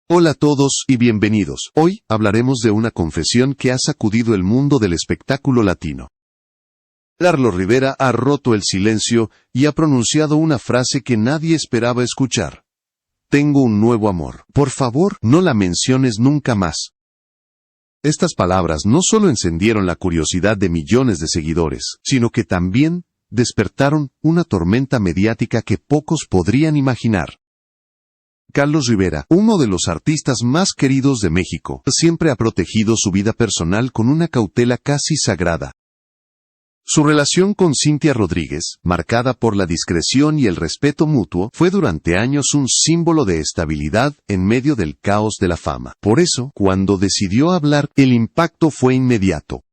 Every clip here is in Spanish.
Hola a todos y bienvenidos. Hoy hablaremos de una confesión que ha sacudido el mundo del espectáculo latino. Carlos Rivera ha roto el silencio y ha pronunciado una frase que nadie esperaba escuchar. Tengo un nuevo amor. Por favor, no la menciones nunca más. Estas palabras no solo encendieron la curiosidad de millones de seguidores, sino que también despertaron una tormenta mediática que pocos podrían imaginar. Carlos Rivera, uno de los artistas más queridos de México, siempre ha protegido su vida personal con una cautela casi sagrada. Su relación con Cintia Rodríguez, marcada por la discreción y el respeto mutuo, fue durante años un símbolo de estabilidad en medio del caos de la fama. Por eso, cuando decidió hablar, el impacto fue inmediato.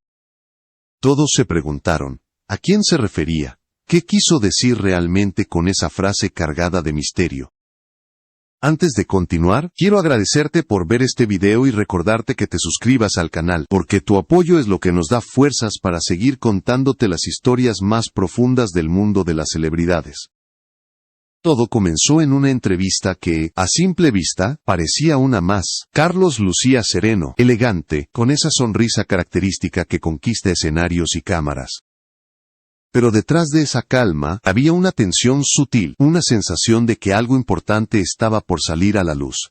Todos se preguntaron, ¿a quién se refería? ¿Qué quiso decir realmente con esa frase cargada de misterio? Antes de continuar, quiero agradecerte por ver este video y recordarte que te suscribas al canal, porque tu apoyo es lo que nos da fuerzas para seguir contándote las historias más profundas del mundo de las celebridades. Todo comenzó en una entrevista que, a simple vista, parecía una más. Carlos lucía sereno, elegante, con esa sonrisa característica que conquista escenarios y cámaras. Pero detrás de esa calma, había una tensión sutil, una sensación de que algo importante estaba por salir a la luz.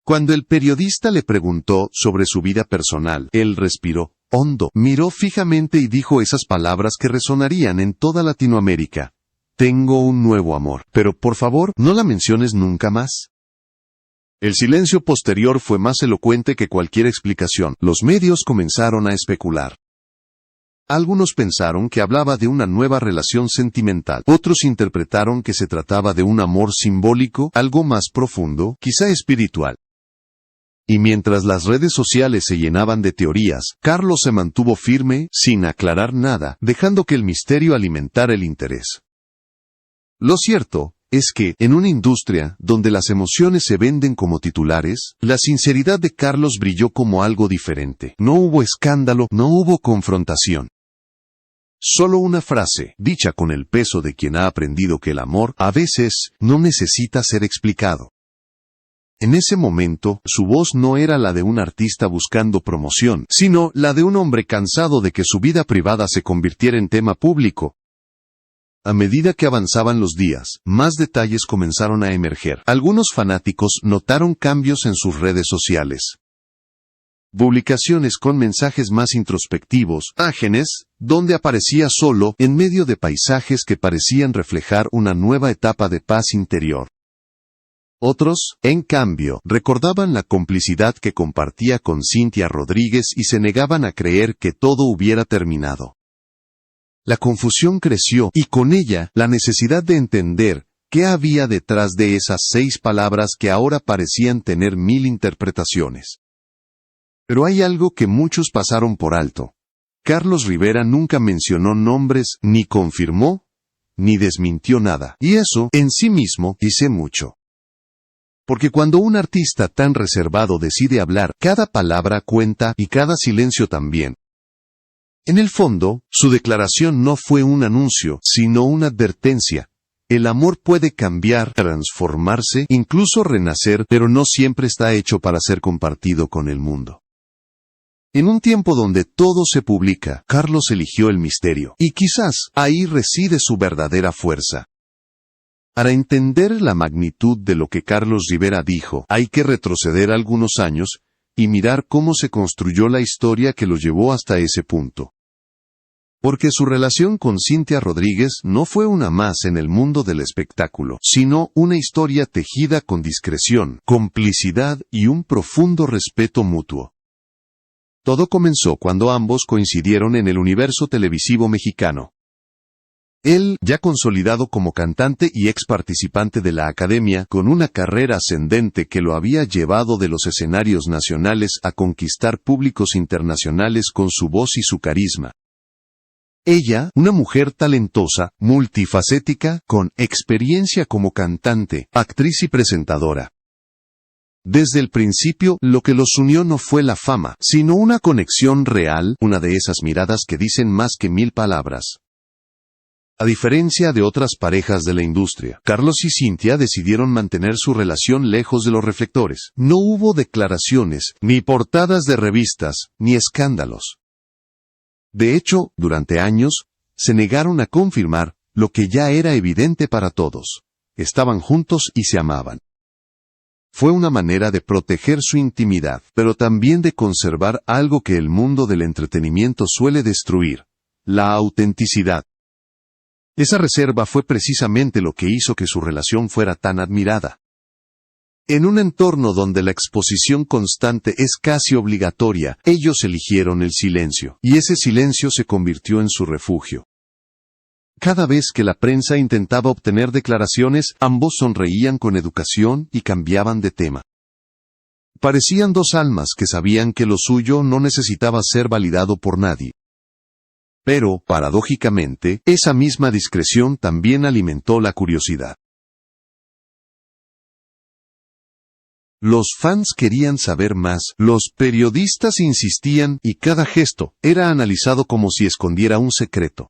Cuando el periodista le preguntó sobre su vida personal, él respiró hondo, miró fijamente y dijo esas palabras que resonarían en toda Latinoamérica. Tengo un nuevo amor, pero por favor, no la menciones nunca más. El silencio posterior fue más elocuente que cualquier explicación. Los medios comenzaron a especular. Algunos pensaron que hablaba de una nueva relación sentimental, otros interpretaron que se trataba de un amor simbólico, algo más profundo, quizá espiritual. Y mientras las redes sociales se llenaban de teorías, Carlos se mantuvo firme, sin aclarar nada, dejando que el misterio alimentara el interés. Lo cierto es que, en una industria donde las emociones se venden como titulares, la sinceridad de Carlos brilló como algo diferente. No hubo escándalo, no hubo confrontación. Solo una frase, dicha con el peso de quien ha aprendido que el amor, a veces, no necesita ser explicado. En ese momento, su voz no era la de un artista buscando promoción, sino la de un hombre cansado de que su vida privada se convirtiera en tema público. A medida que avanzaban los días, más detalles comenzaron a emerger. Algunos fanáticos notaron cambios en sus redes sociales. Publicaciones con mensajes más introspectivos, imágenes, donde aparecía solo, en medio de paisajes que parecían reflejar una nueva etapa de paz interior. Otros, en cambio, recordaban la complicidad que compartía con Cintia Rodríguez y se negaban a creer que todo hubiera terminado. La confusión creció, y con ella, la necesidad de entender qué había detrás de esas 6 palabras que ahora parecían tener 1000 interpretaciones. Pero hay algo que muchos pasaron por alto. Carlos Rivera nunca mencionó nombres, ni confirmó, ni desmintió nada. Y eso, en sí mismo, dice mucho. Porque cuando un artista tan reservado decide hablar, cada palabra cuenta y cada silencio también. En el fondo, su declaración no fue un anuncio, sino una advertencia. El amor puede cambiar, transformarse, incluso renacer, pero no siempre está hecho para ser compartido con el mundo. En un tiempo donde todo se publica, Carlos eligió el misterio, y quizás ahí reside su verdadera fuerza. Para entender la magnitud de lo que Carlos Rivera dijo, hay que retroceder algunos años y mirar cómo se construyó la historia que lo llevó hasta ese punto. Porque su relación con Cintia Rodríguez no fue una más en el mundo del espectáculo, sino una historia tejida con discreción, complicidad y un profundo respeto mutuo. Todo comenzó cuando ambos coincidieron en el universo televisivo mexicano. Él, ya consolidado como cantante y ex participante de la Academia, con una carrera ascendente que lo había llevado de los escenarios nacionales a conquistar públicos internacionales con su voz y su carisma. Ella, una mujer talentosa, multifacética, con experiencia como cantante, actriz y presentadora. Desde el principio, lo que los unió no fue la fama, sino una conexión real, una de esas miradas que dicen más que 1000 palabras. A diferencia de otras parejas de la industria, Carlos y Cynthia decidieron mantener su relación lejos de los reflectores. No hubo declaraciones, ni portadas de revistas, ni escándalos. De hecho, durante años, se negaron a confirmar lo que ya era evidente para todos. Estaban juntos y se amaban. Fue una manera de proteger su intimidad, pero también de conservar algo que el mundo del entretenimiento suele destruir: la autenticidad. Esa reserva fue precisamente lo que hizo que su relación fuera tan admirada. En un entorno donde la exposición constante es casi obligatoria, ellos eligieron el silencio, y ese silencio se convirtió en su refugio. Cada vez que la prensa intentaba obtener declaraciones, ambos sonreían con educación y cambiaban de tema. Parecían dos almas que sabían que lo suyo no necesitaba ser validado por nadie. Pero, paradójicamente, esa misma discreción también alimentó la curiosidad. Los fans querían saber más, los periodistas insistían, y cada gesto era analizado como si escondiera un secreto.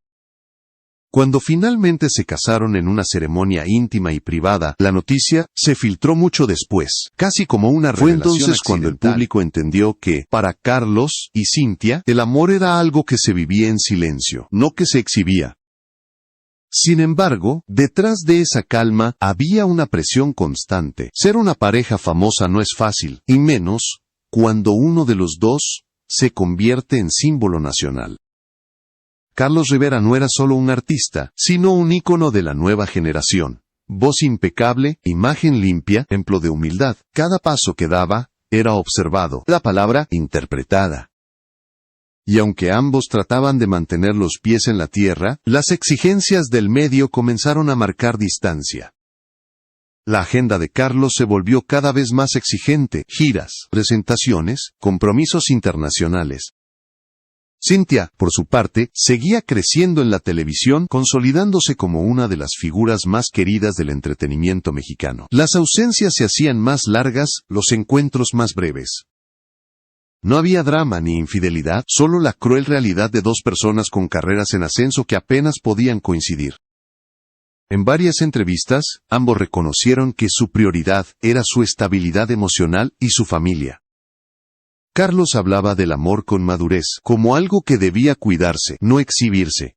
Cuando finalmente se casaron en una ceremonia íntima y privada, la noticia se filtró mucho después, casi como una revelación. Fue entonces cuando el público entendió que, para Carlos y Cynthia, el amor era algo que se vivía en silencio, no que se exhibía. Sin embargo, detrás de esa calma había una presión constante. Ser una pareja famosa no es fácil, y menos cuando uno de los dos se convierte en símbolo nacional. Carlos Rivera no era solo un artista, sino un ícono de la nueva generación. Voz impecable, imagen limpia, ejemplo de humildad. Cada paso que daba era observado, la palabra interpretada. Y aunque ambos trataban de mantener los pies en la tierra, las exigencias del medio comenzaron a marcar distancia. La agenda de Carlos se volvió cada vez más exigente: giras, presentaciones, compromisos internacionales. Cynthia, por su parte, seguía creciendo en la televisión, consolidándose como una de las figuras más queridas del entretenimiento mexicano. Las ausencias se hacían más largas, los encuentros más breves. No había drama ni infidelidad, solo la cruel realidad de dos personas con carreras en ascenso que apenas podían coincidir. En varias entrevistas, ambos reconocieron que su prioridad era su estabilidad emocional y su familia. Carlos hablaba del amor con madurez, como algo que debía cuidarse, no exhibirse.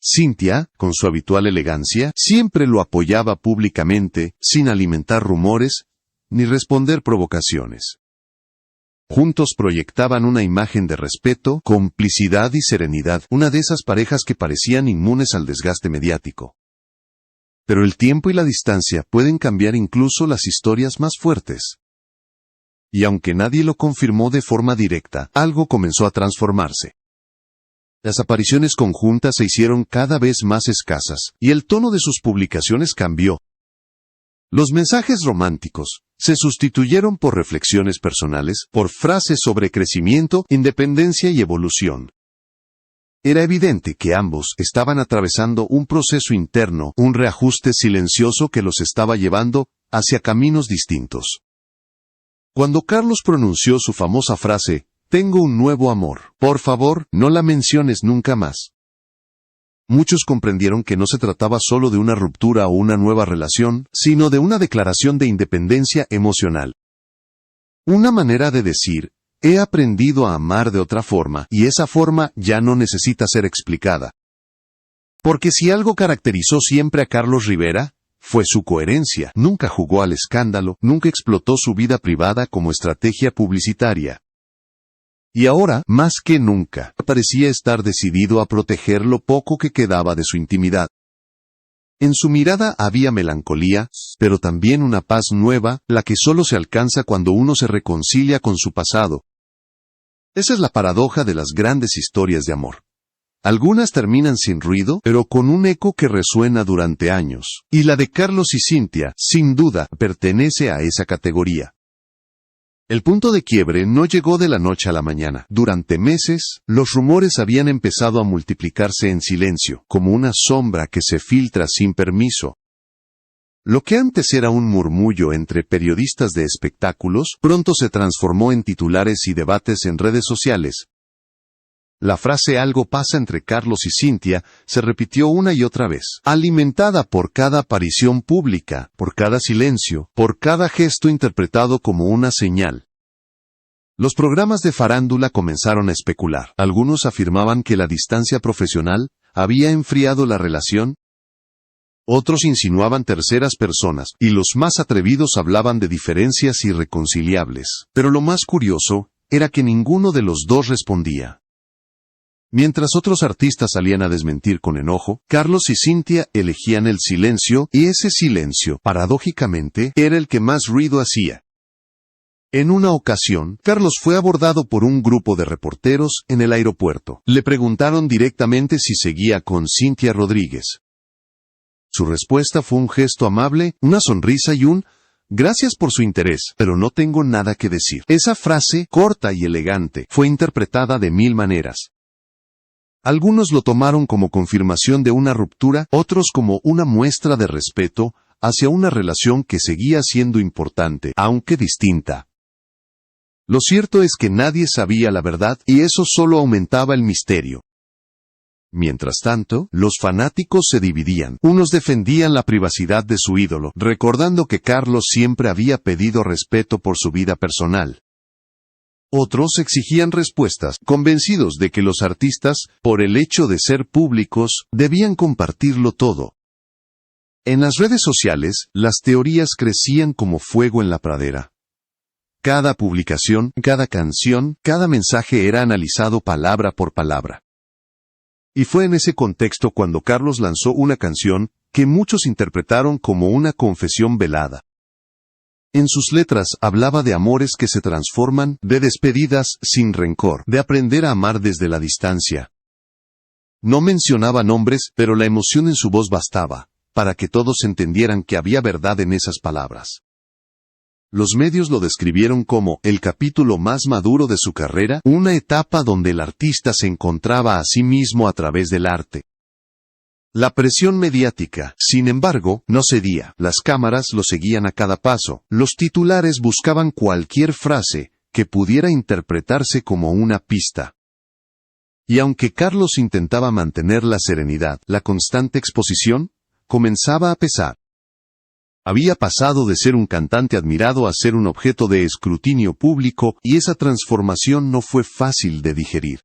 Cynthia, con su habitual elegancia, siempre lo apoyaba públicamente, sin alimentar rumores, ni responder provocaciones. Juntos proyectaban una imagen de respeto, complicidad y serenidad, una de esas parejas que parecían inmunes al desgaste mediático. Pero el tiempo y la distancia pueden cambiar incluso las historias más fuertes. Y aunque nadie lo confirmó de forma directa, algo comenzó a transformarse. Las apariciones conjuntas se hicieron cada vez más escasas, y el tono de sus publicaciones cambió. Los mensajes románticos se sustituyeron por reflexiones personales, por frases sobre crecimiento, independencia y evolución. Era evidente que ambos estaban atravesando un proceso interno, un reajuste silencioso que los estaba llevando hacia caminos distintos. Cuando Carlos pronunció su famosa frase, «Tengo un nuevo amor, por favor, no la menciones nunca más», muchos comprendieron que no se trataba solo de una ruptura o una nueva relación, sino de una declaración de independencia emocional. Una manera de decir, he aprendido a amar de otra forma, y esa forma ya no necesita ser explicada. Porque si algo caracterizó siempre a Carlos Rivera, fue su coherencia. Nunca jugó al escándalo, nunca explotó su vida privada como estrategia publicitaria. Y ahora, más que nunca, parecía estar decidido a proteger lo poco que quedaba de su intimidad. En su mirada había melancolía, pero también una paz nueva, la que solo se alcanza cuando uno se reconcilia con su pasado. Esa es la paradoja de las grandes historias de amor. Algunas terminan sin ruido, pero con un eco que resuena durante años. Y la de Carlos y Cynthia, sin duda, pertenece a esa categoría. El punto de quiebre no llegó de la noche a la mañana. Durante meses, los rumores habían empezado a multiplicarse en silencio, como una sombra que se filtra sin permiso. Lo que antes era un murmullo entre periodistas de espectáculos, pronto se transformó en titulares y debates en redes sociales. La frase "algo pasa entre Carlos y Cynthia" se repitió una y otra vez, alimentada por cada aparición pública, por cada silencio, por cada gesto interpretado como una señal. Los programas de farándula comenzaron a especular. Algunos afirmaban que la distancia profesional había enfriado la relación. Otros insinuaban terceras personas, y los más atrevidos hablaban de diferencias irreconciliables. Pero lo más curioso era que ninguno de los dos respondía. Mientras otros artistas salían a desmentir con enojo, Carlos y Cynthia elegían el silencio, y ese silencio, paradójicamente, era el que más ruido hacía. En una ocasión, Carlos fue abordado por un grupo de reporteros en el aeropuerto. Le preguntaron directamente si seguía con Cynthia Rodríguez. Su respuesta fue un gesto amable, una sonrisa y un "gracias por su interés, pero no tengo nada que decir". Esa frase, corta y elegante, fue interpretada de mil maneras. Algunos lo tomaron como confirmación de una ruptura, otros como una muestra de respeto hacia una relación que seguía siendo importante, aunque distinta. Lo cierto es que nadie sabía la verdad, y eso solo aumentaba el misterio. Mientras tanto, los fanáticos se dividían. Unos defendían la privacidad de su ídolo, recordando que Carlos siempre había pedido respeto por su vida personal. Otros exigían respuestas, convencidos de que los artistas, por el hecho de ser públicos, debían compartirlo todo. En las redes sociales, las teorías crecían como fuego en la pradera. Cada publicación, cada canción, cada mensaje era analizado palabra por palabra. Y fue en ese contexto cuando Carlos lanzó una canción que muchos interpretaron como una confesión velada. En sus letras hablaba de amores que se transforman, de despedidas sin rencor, de aprender a amar desde la distancia. No mencionaba nombres, pero la emoción en su voz bastaba para que todos entendieran que había verdad en esas palabras. Los medios lo describieron como el capítulo más maduro de su carrera, una etapa donde el artista se encontraba a sí mismo a través del arte. La presión mediática, sin embargo, no cedía. Las cámaras lo seguían a cada paso. Los titulares buscaban cualquier frase que pudiera interpretarse como una pista. Y aunque Carlos intentaba mantener la serenidad, la constante exposición comenzaba a pesar. Había pasado de ser un cantante admirado a ser un objeto de escrutinio público, y esa transformación no fue fácil de digerir.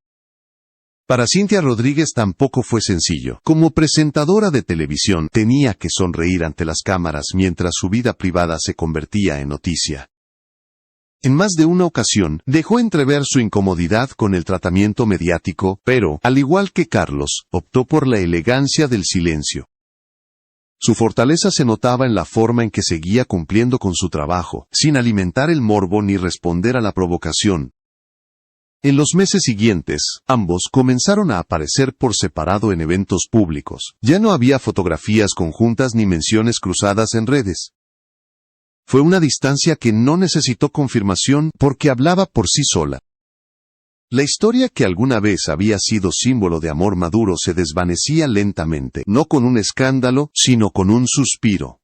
Para Cynthia Rodríguez tampoco fue sencillo. Como presentadora de televisión, tenía que sonreír ante las cámaras mientras su vida privada se convertía en noticia. En más de una ocasión, dejó entrever su incomodidad con el tratamiento mediático, pero, al igual que Carlos, optó por la elegancia del silencio. Su fortaleza se notaba en la forma en que seguía cumpliendo con su trabajo, sin alimentar el morbo ni responder a la provocación. En los meses siguientes, ambos comenzaron a aparecer por separado en eventos públicos. Ya no había fotografías conjuntas ni menciones cruzadas en redes. Fue una distancia que no necesitó confirmación porque hablaba por sí sola. La historia que alguna vez había sido símbolo de amor maduro se desvanecía lentamente, no con un escándalo, sino con un suspiro.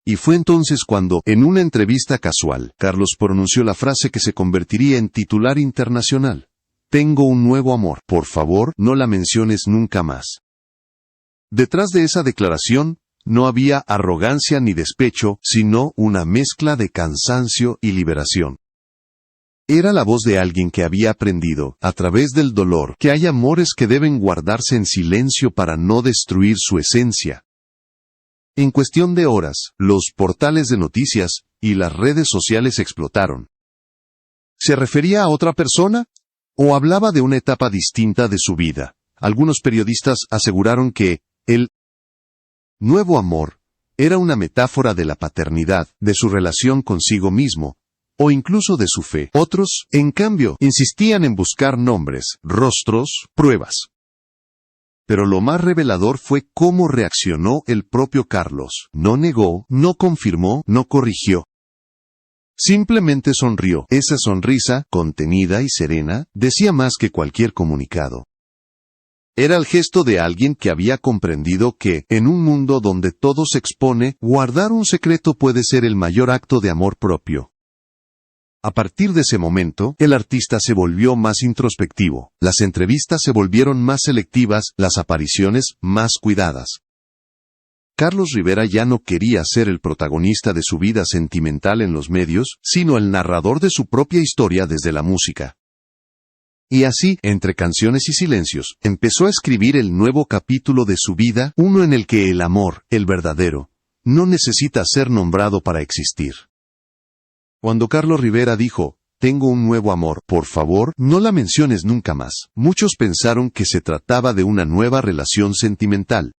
Y fue entonces cuando, en una entrevista casual, Carlos pronunció la frase que se convertiría en titular internacional: "Tengo un nuevo amor, por favor, no la menciones nunca más". Detrás de esa declaración, no había arrogancia ni despecho, sino una mezcla de cansancio y liberación. Era la voz de alguien que había aprendido, a través del dolor, que hay amores que deben guardarse en silencio para no destruir su esencia. En cuestión de horas, los portales de noticias y las redes sociales explotaron. ¿Se refería a otra persona? ¿O hablaba de una etapa distinta de su vida? Algunos periodistas aseguraron que el nuevo amor era una metáfora de la paternidad, de su relación consigo mismo, o incluso de su fe. Otros, en cambio, insistían en buscar nombres, rostros, pruebas. Pero lo más revelador fue cómo reaccionó el propio Carlos. No negó, no confirmó, no corrigió. Simplemente sonrió. Esa sonrisa, contenida y serena, decía más que cualquier comunicado. Era el gesto de alguien que había comprendido que, en un mundo donde todo se expone, guardar un secreto puede ser el mayor acto de amor propio. A partir de ese momento, el artista se volvió más introspectivo, las entrevistas se volvieron más selectivas, las apariciones más cuidadas. Carlos Rivera ya no quería ser el protagonista de su vida sentimental en los medios, sino el narrador de su propia historia desde la música. Y así, entre canciones y silencios, empezó a escribir el nuevo capítulo de su vida, uno en el que el amor, el verdadero, no necesita ser nombrado para existir. Cuando Carlos Rivera dijo, «Tengo un nuevo amor, por favor, no la menciones nunca más», muchos pensaron que se trataba de una nueva relación sentimental.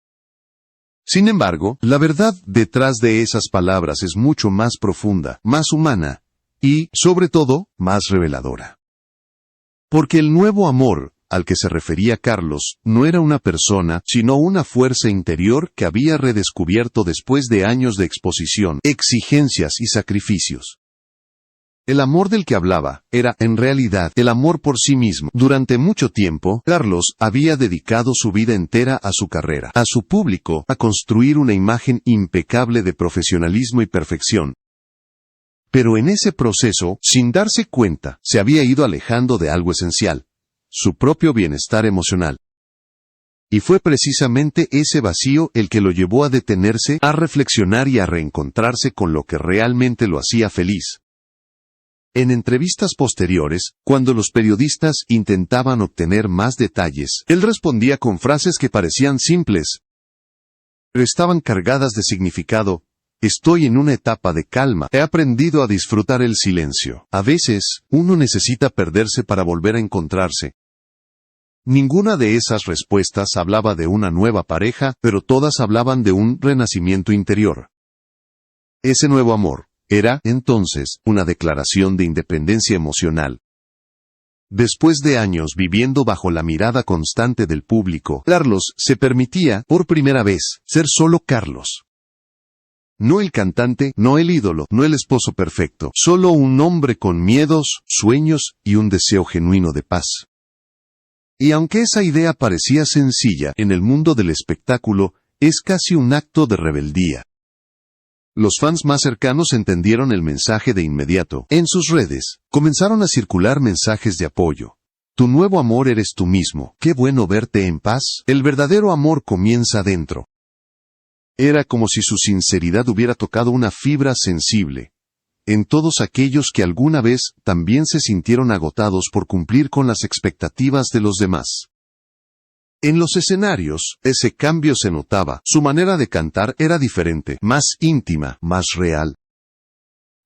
Sin embargo, la verdad detrás de esas palabras es mucho más profunda, más humana y, sobre todo, más reveladora. Porque el nuevo amor, al que se refería Carlos, no era una persona, sino una fuerza interior que había redescubierto después de años de exposición, exigencias y sacrificios. El amor del que hablaba era, en realidad, el amor por sí mismo. Durante mucho tiempo, Carlos había dedicado su vida entera a su carrera, a su público, a construir una imagen impecable de profesionalismo y perfección. Pero en ese proceso, sin darse cuenta, se había ido alejando de algo esencial, su propio bienestar emocional. Y fue precisamente ese vacío el que lo llevó a detenerse, a reflexionar y a reencontrarse con lo que realmente lo hacía feliz. En entrevistas posteriores, cuando los periodistas intentaban obtener más detalles, él respondía con frases que parecían simples, pero estaban cargadas de significado. Estoy en una etapa de calma, he aprendido a disfrutar el silencio. A veces, uno necesita perderse para volver a encontrarse. Ninguna de esas respuestas hablaba de una nueva pareja, pero todas hablaban de un renacimiento interior. Ese nuevo amor era, entonces, una declaración de independencia emocional. Después de años viviendo bajo la mirada constante del público, Carlos se permitía, por primera vez, ser solo Carlos. No el cantante, no el ídolo, no el esposo perfecto, solo un hombre con miedos, sueños y un deseo genuino de paz. Y aunque esa idea parecía sencilla, en el mundo del espectáculo, es casi un acto de rebeldía. Los fans más cercanos entendieron el mensaje de inmediato. En sus redes, comenzaron a circular mensajes de apoyo. Tu nuevo amor eres tú mismo. Qué bueno verte en paz. El verdadero amor comienza dentro. Era como si su sinceridad hubiera tocado una fibra sensible en todos aquellos que alguna vez también se sintieron agotados por cumplir con las expectativas de los demás. En los escenarios, ese cambio se notaba. Su manera de cantar era diferente, más íntima, más real.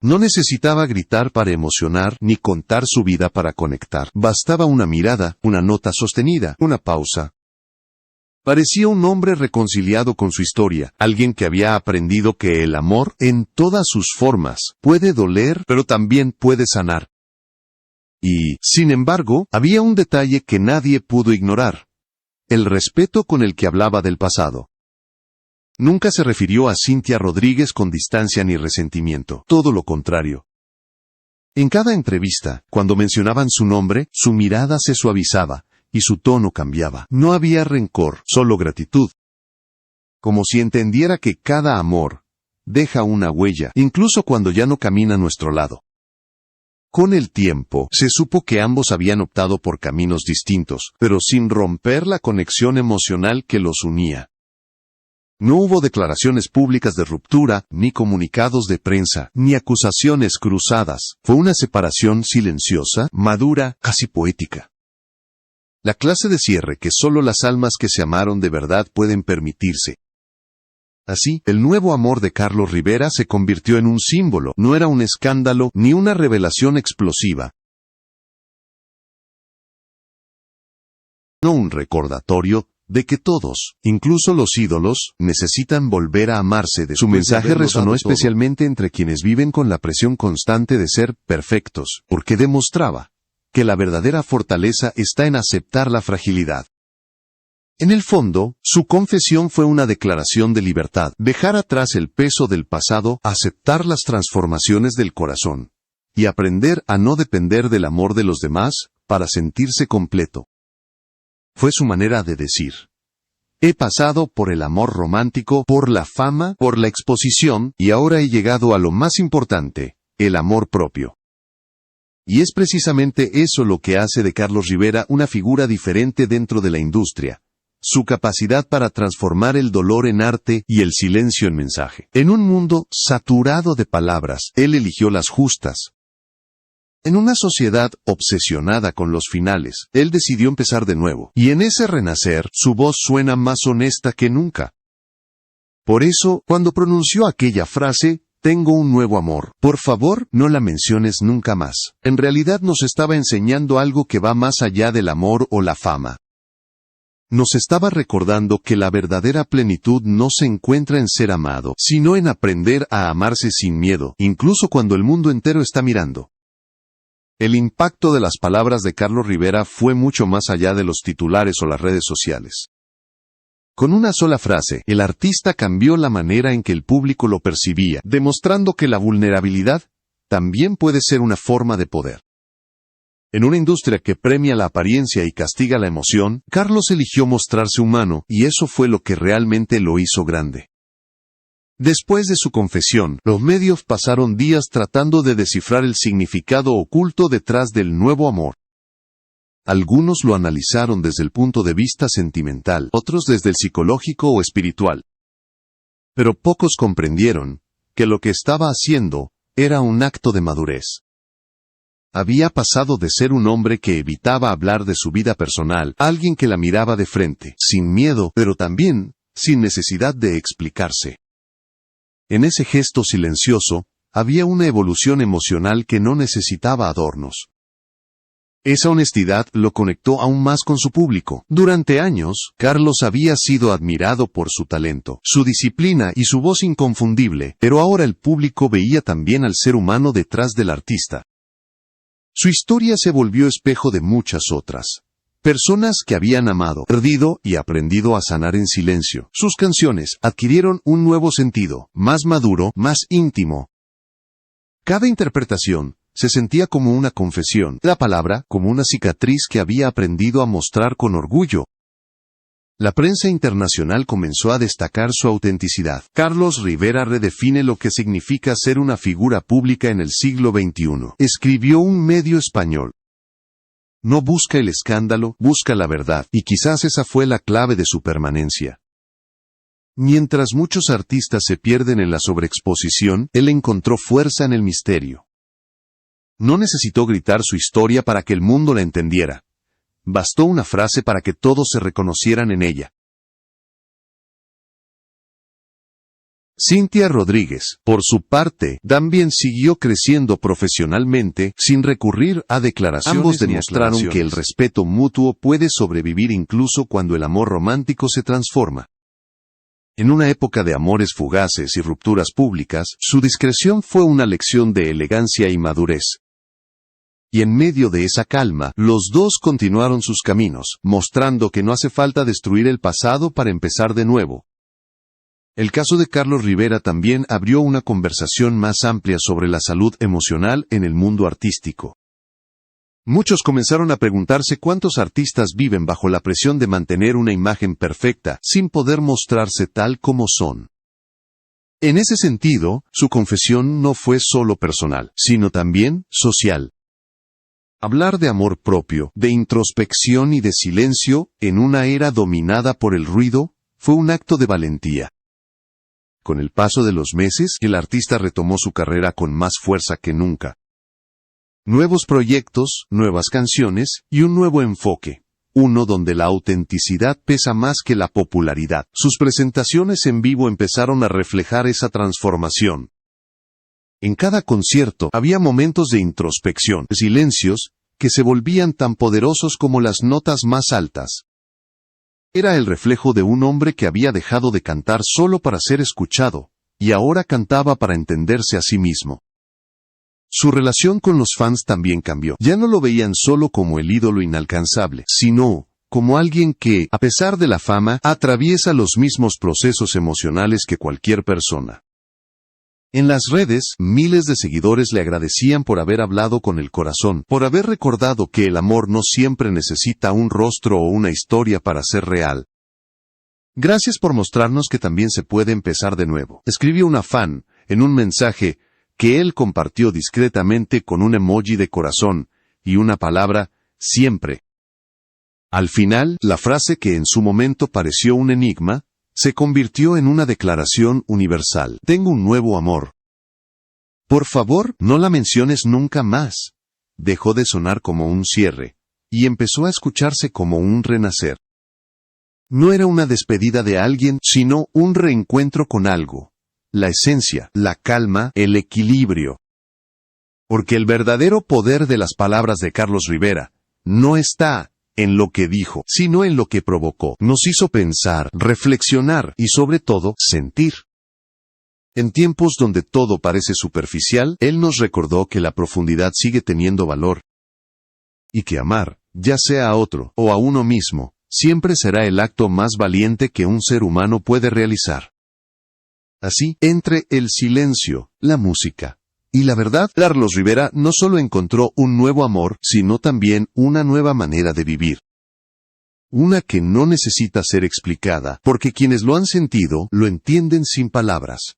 No necesitaba gritar para emocionar, ni contar su vida para conectar. Bastaba una mirada, una nota sostenida, una pausa. Parecía un hombre reconciliado con su historia, alguien que había aprendido que el amor, en todas sus formas, puede doler, pero también puede sanar. Y, sin embargo, había un detalle que nadie pudo ignorar. El respeto con el que hablaba del pasado. Nunca se refirió a Cintia Rodríguez con distancia ni resentimiento, todo lo contrario. En cada entrevista, cuando mencionaban su nombre, su mirada se suavizaba, y su tono cambiaba. No había rencor, solo gratitud. Como si entendiera que cada amor deja una huella, incluso cuando ya no camina a nuestro lado. Con el tiempo, se supo que ambos habían optado por caminos distintos, pero sin romper la conexión emocional que los unía. No hubo declaraciones públicas de ruptura, ni comunicados de prensa, ni acusaciones cruzadas. Fue una separación silenciosa, madura, casi poética. La clase de cierre que solo las almas que se amaron de verdad pueden permitirse. Así, el nuevo amor de Carlos Rivera se convirtió en un símbolo, no era un escándalo ni una revelación explosiva. No un recordatorio de que todos, incluso los ídolos, necesitan volver a amarse. Su mensaje resonó especialmente entre quienes viven con la presión constante de ser perfectos, porque demostraba que la verdadera fortaleza está en aceptar la fragilidad. En el fondo, su confesión fue una declaración de libertad, dejar atrás el peso del pasado, aceptar las transformaciones del corazón, y aprender a no depender del amor de los demás para sentirse completo. Fue su manera de decir: he pasado por el amor romántico, por la fama, por la exposición, y ahora he llegado a lo más importante, el amor propio. Y es precisamente eso lo que hace de Carlos Rivera una figura diferente dentro de la industria. Su capacidad para transformar el dolor en arte y el silencio en mensaje. En un mundo saturado de palabras, él eligió las justas. En una sociedad obsesionada con los finales, él decidió empezar de nuevo. Y en ese renacer, su voz suena más honesta que nunca. Por eso, cuando pronunció aquella frase, «Tengo un nuevo amor», por favor, no la menciones nunca más. En realidad nos estaba enseñando algo que va más allá del amor o la fama. Nos estaba recordando que la verdadera plenitud no se encuentra en ser amado, sino en aprender a amarse sin miedo, incluso cuando el mundo entero está mirando. El impacto de las palabras de Carlos Rivera fue mucho más allá de los titulares o las redes sociales. Con una sola frase, el artista cambió la manera en que el público lo percibía, demostrando que la vulnerabilidad también puede ser una forma de poder. En una industria que premia la apariencia y castiga la emoción, Carlos eligió mostrarse humano, y eso fue lo que realmente lo hizo grande. Después de su confesión, los medios pasaron días tratando de descifrar el significado oculto detrás del nuevo amor. Algunos lo analizaron desde el punto de vista sentimental, otros desde el psicológico o espiritual. Pero pocos comprendieron que lo que estaba haciendo era un acto de madurez. Había pasado de ser un hombre que evitaba hablar de su vida personal a alguien que la miraba de frente, sin miedo, pero también sin necesidad de explicarse. En ese gesto silencioso, había una evolución emocional que no necesitaba adornos. Esa honestidad lo conectó aún más con su público. Durante años, Carlos había sido admirado por su talento, su disciplina y su voz inconfundible, pero ahora el público veía también al ser humano detrás del artista. Su historia se volvió espejo de muchas otras. Personas que habían amado, perdido y aprendido a sanar en silencio. Sus canciones adquirieron un nuevo sentido, más maduro, más íntimo. Cada interpretación se sentía como una confesión, la palabra como una cicatriz que había aprendido a mostrar con orgullo. La prensa internacional comenzó a destacar su autenticidad. Carlos Rivera redefine lo que significa ser una figura pública en el siglo XXI. Escribió un medio español. No busca el escándalo, busca la verdad, y quizás esa fue la clave de su permanencia. Mientras muchos artistas se pierden en la sobreexposición, él encontró fuerza en el misterio. No necesitó gritar su historia para que el mundo la entendiera. Bastó una frase para que todos se reconocieran en ella. Cintia Rodríguez, por su parte, también siguió creciendo profesionalmente, sin recurrir a declaraciones. Ambos demostraron que el respeto mutuo puede sobrevivir incluso cuando el amor romántico se transforma. En una época de amores fugaces y rupturas públicas, su discreción fue una lección de elegancia y madurez. Y en medio de esa calma, los dos continuaron sus caminos, mostrando que no hace falta destruir el pasado para empezar de nuevo. El caso de Carlos Rivera también abrió una conversación más amplia sobre la salud emocional en el mundo artístico. Muchos comenzaron a preguntarse cuántos artistas viven bajo la presión de mantener una imagen perfecta, sin poder mostrarse tal como son. En ese sentido, su confesión no fue solo personal, sino también social. Hablar de amor propio, de introspección y de silencio, en una era dominada por el ruido, fue un acto de valentía. Con el paso de los meses, el artista retomó su carrera con más fuerza que nunca. Nuevos proyectos, nuevas canciones y un nuevo enfoque. Uno donde la autenticidad pesa más que la popularidad. Sus presentaciones en vivo empezaron a reflejar esa transformación. En cada concierto había momentos de introspección, silencios, que se volvían tan poderosos como las notas más altas. Era el reflejo de un hombre que había dejado de cantar solo para ser escuchado, y ahora cantaba para entenderse a sí mismo. Su relación con los fans también cambió. Ya no lo veían solo como el ídolo inalcanzable, sino como alguien que, a pesar de la fama, atraviesa los mismos procesos emocionales que cualquier persona. En las redes, miles de seguidores le agradecían por haber hablado con el corazón, por haber recordado que el amor no siempre necesita un rostro o una historia para ser real. Gracias por mostrarnos que también se puede empezar de nuevo, escribió una fan, en un mensaje que él compartió discretamente con un emoji de corazón y una palabra, siempre. Al final, la frase que en su momento pareció un enigma, se convirtió en una declaración universal. Tengo un nuevo amor. Por favor, no la menciones nunca más. Dejó de sonar como un cierre, y empezó a escucharse como un renacer. No era una despedida de alguien, sino un reencuentro con algo. La esencia, la calma, el equilibrio. Porque el verdadero poder de las palabras de Carlos Rivera no está en lo que dijo, sino en lo que provocó. Nos hizo pensar, reflexionar y sobre todo, sentir. En tiempos donde todo parece superficial, él nos recordó que la profundidad sigue teniendo valor. Y que amar, ya sea a otro o a uno mismo, siempre será el acto más valiente que un ser humano puede realizar. Así, entre el silencio, la música y la verdad, Carlos Rivera no solo encontró un nuevo amor, sino también una nueva manera de vivir. Una que no necesita ser explicada, porque quienes lo han sentido lo entienden sin palabras.